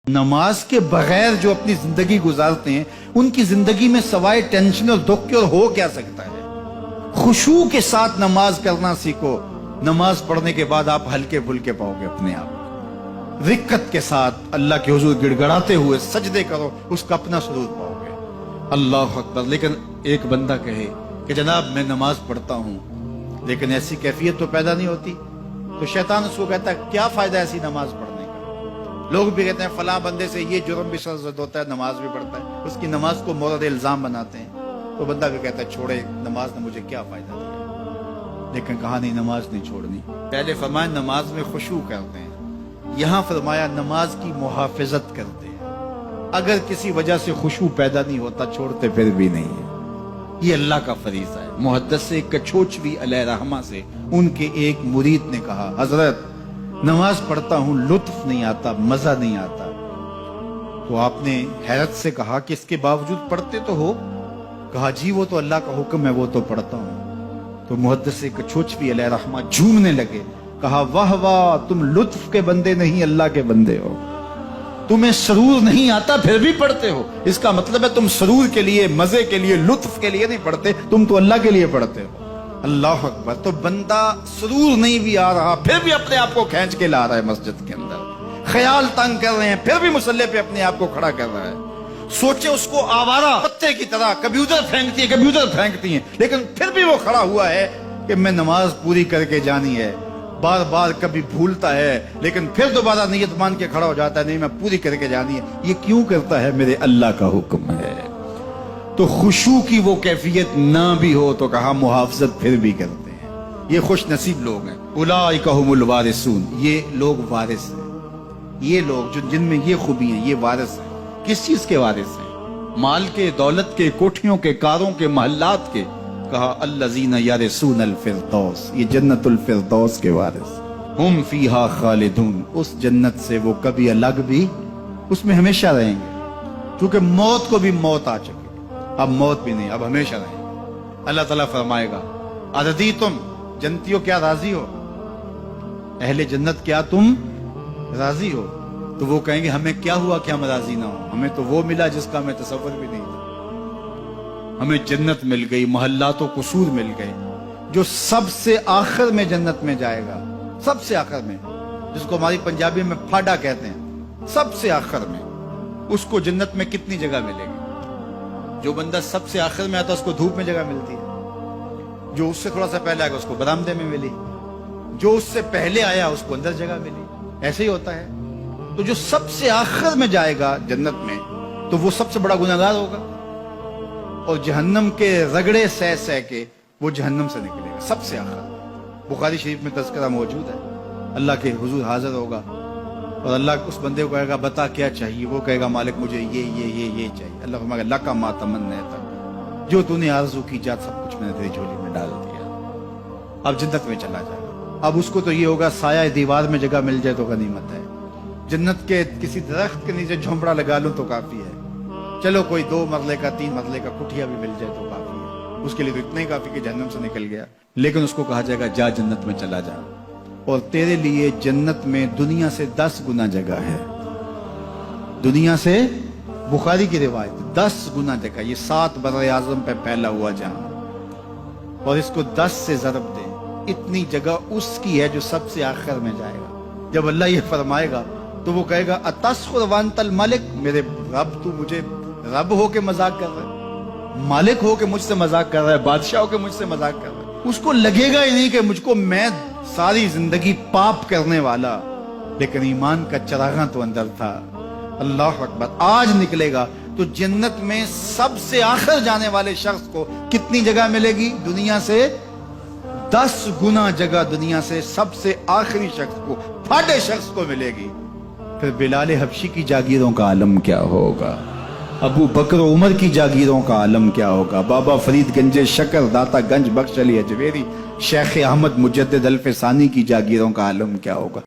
نماز کے بغیر جو اپنی زندگی گزارتے ہیں ان کی زندگی میں سوائے ٹینشن اور دکھ کے اور ہو کیا سکتا ہے؟ خشوع کے ساتھ نماز کرنا سیکھو. نماز پڑھنے کے بعد آپ ہلکے پھلکے پاؤ گے اپنے آپ. رقت کے ساتھ اللہ کے حضور گڑ گڑاتے ہوئے سجدے کرو, اس کا اپنا سرور پاؤ گے. اللہ اکبر. لیکن ایک بندہ کہے کہ جناب میں نماز پڑھتا ہوں لیکن ایسی کیفیت تو پیدا نہیں ہوتی, تو شیطان اس کو کہتا ہے کیا فائدہ ایسی نماز پڑھنے کا. لوگ بھی کہتے ہیں فلاں بندے سے یہ جرم بھی سرزد ہوتا ہے, نماز بھی پڑھتا ہے, اس کی نماز کو مورد الزام بناتے ہیں. تو بندہ بھی کہتا ہے چھوڑے, نماز نے مجھے کیا فائدہ دیا. لیکن کہا نہیں, نماز نہیں چھوڑنی. پہلے فرمایا نماز میں خشوع کرتے ہیں, یہاں فرمایا نماز کی محافظت کرتے ہیں. اگر کسی وجہ سے خشوع پیدا نہیں ہوتا چھوڑتے پھر بھی نہیں ہے. یہ اللہ کا فریضہ ہے. محدث کچھوچوی علیہ رحمہ سے ان کے ایک مرید نے کہا حضرت نماز پڑھتا ہوں لطف نہیں آتا, مزہ نہیں آتا. تو آپ نے حیرت سے کہا کہ اس کے باوجود پڑھتے تو ہو؟ کہا جی وہ تو اللہ کا حکم ہے, وہ تو پڑھتا ہوں. تو محدث کچھوچوی علیہ رحمہ جھومنے لگے, کہا واہ واہ, تم لطف کے بندے نہیں اللہ کے بندے ہو. تمہیں سرور نہیں آتا پھر بھی پڑھتے ہو. اس کا مطلب ہے تم سرور کے لیے, مزے کے لیے, لطف کے لیے نہیں پڑھتے, تم تو اللہ کے لیے پڑھتے ہو. اللہ اکبر. تو بندہ سرور نہیں بھی آ رہا پھر بھی اپنے آپ کو کھینچ کے لا رہا ہے مسجد کے اندر. خیال تنگ کر رہے ہیں پھر بھی مصلی پہ اپنے آپ کو کھڑا کر رہا ہے. سوچے اس کو آوارہ پتے کی طرح کبھی ادھر پھینکتی ہے کبھی ادھر پھینکتی ہیں, لیکن پھر بھی وہ کھڑا ہوا ہے کہ میں نماز پوری کر کے جانی ہے. بار بار کبھی بھولتا ہے لیکن پھر دوبارہ نیت مان کے کھڑا ہو جاتا ہے, نہیں میں پوری کر کے جانی ہے. یہ کیوں کرتا ہے؟ میرے اللہ کا حکم ہے. تو خشوع کی وہ کیفیت نہ بھی ہو تو کہا محافظت پھر بھی کرتے ہیں. یہ خوش نصیب لوگ ہیں. اولئک هم الوارثون, یہ لوگ وارث ہیں. یہ لوگ جن میں یہ خوبی ہیں یہ وارث ہیں. کس چیز کے وارث ہیں؟ مال کے, دولت کے, کوٹھیوں کے, کاروں کے, محلات کے. کہا الذین یرثون الفردوس, یہ جنت الفردوس کے وارث. ہم فیہا خالدون, اس جنت سے وہ کبھی الگ بھی اس میں ہمیشہ رہیں گے. کیونکہ موت کو بھی موت آ چکی, اب موت بھی نہیں, اب ہمیشہ رہیں گے. اللہ تعالیٰ فرمائے گا ارضیتم, جنتیوں کیا راضی ہو؟ اہل جنت کیا تم راضی ہو؟ تو وہ کہیں گے ہمیں کیا ہوا کہ ہم راضی نہ ہوں, ہمیں تو وہ ملا جس کا ہمیں تصور بھی نہیں تھا. ہمیں جنت مل گئی, محلات و قصور مل گئے. جو سب سے آخر میں جنت میں جائے گا, سب سے آخر میں, جس کو ہماری پنجابی میں پھاڑا کہتے ہیں, سب سے آخر میں, اس کو جنت میں کتنی جگہ ملے گی؟ جو بندہ سب سے آخر میں آتا ہے اس کو دھوپ میں جگہ ملتی ہے. جو اس سے تھوڑا سا پہلے آئے گا اس کو برآمدے میں ملی, جو اس سے پہلے آیا اس کو اندر جگہ ملی. ایسے ہی ہوتا ہے. تو جو سب سے آخر میں جائے گا جنت میں تو وہ سب سے بڑا گناہگار ہوگا, اور جہنم کے رگڑے سہ سہ کے وہ جہنم سے نکلے گا سب سے آخر. بخاری شریف میں تذکرہ موجود ہے. اللہ کے حضور حاضر ہوگا اور اللہ اس بندے کو کہے گا بتا کیا چاہیے. وہ کہے گا مالک مجھے یہ چاہیے. اللہ فرمائے گا لک ما تمنیت, جو تو نے آرزو کی جات سب کچھ میں نے تیری جھولی میں ڈال دیا, اب جنت میں چلا جائے. اب اس کو تو یہ ہوگا سایہ دیوار میں جگہ مل جائے تو غنیمت ہے. جنت کے کسی درخت کے نیچے جھونپڑا لگا لوں تو کافی ہے. چلو کوئی 2 مرلے کا 3 مرلے کا کٹھیا بھی مل جائے تو کافی ہے. اس کے لیے تو اتنا ہی کافی کہ جہنم سے نکل گیا. لیکن اس کو کہا جائے گا جا جنت میں چلا جا, اور تیرے لیے جنت میں دنیا سے 10 گنا جگہ ہے. دنیا سے, بخاری کی روایت, 10 گنا جگہ. یہ 7 بر اعظم پہ پھیلا ہوا جہاں, اور اس کو 10 سے ضرب دے, اتنی جگہ اس کی ہے جو سب سے آخر میں جائے گا. جب اللہ یہ فرمائے گا تو وہ کہے گا اتسخر وانت الملک, میرے رب تو مجھے رب ہو کے مذاق کر رہا ہے, مالک ہو کے مجھ سے مذاق کر رہا ہے, بادشاہ ہو کے مجھ سے مذاق کر رہا ہے. اس کو لگے گا ہی نہیں کہ مجھ کو, میں ساری زندگی پاپ کرنے والا لیکن ایمان کا چراغاں تو اندر تھا. اللہ اکبر. آج نکلے گا تو جنت میں سب سے آخر جانے والے شخص کو کتنی جگہ ملے گی؟ دنیا سے 10 گنا جگہ دنیا سے سب سے آخری شخص کو, پھاٹے شخص کو ملے گی. پھر بلال حبشی کی جاگیروں کا عالم کیا ہوگا؟ ابو بکر و عمر کی جاگیروں کا عالم کیا ہوگا؟ بابا فرید گنج شکر, داتا گنج بخش علی اجویری, شیخ احمد مجدد الف ثانی کی جاگیروں کا عالم کیا ہوگا؟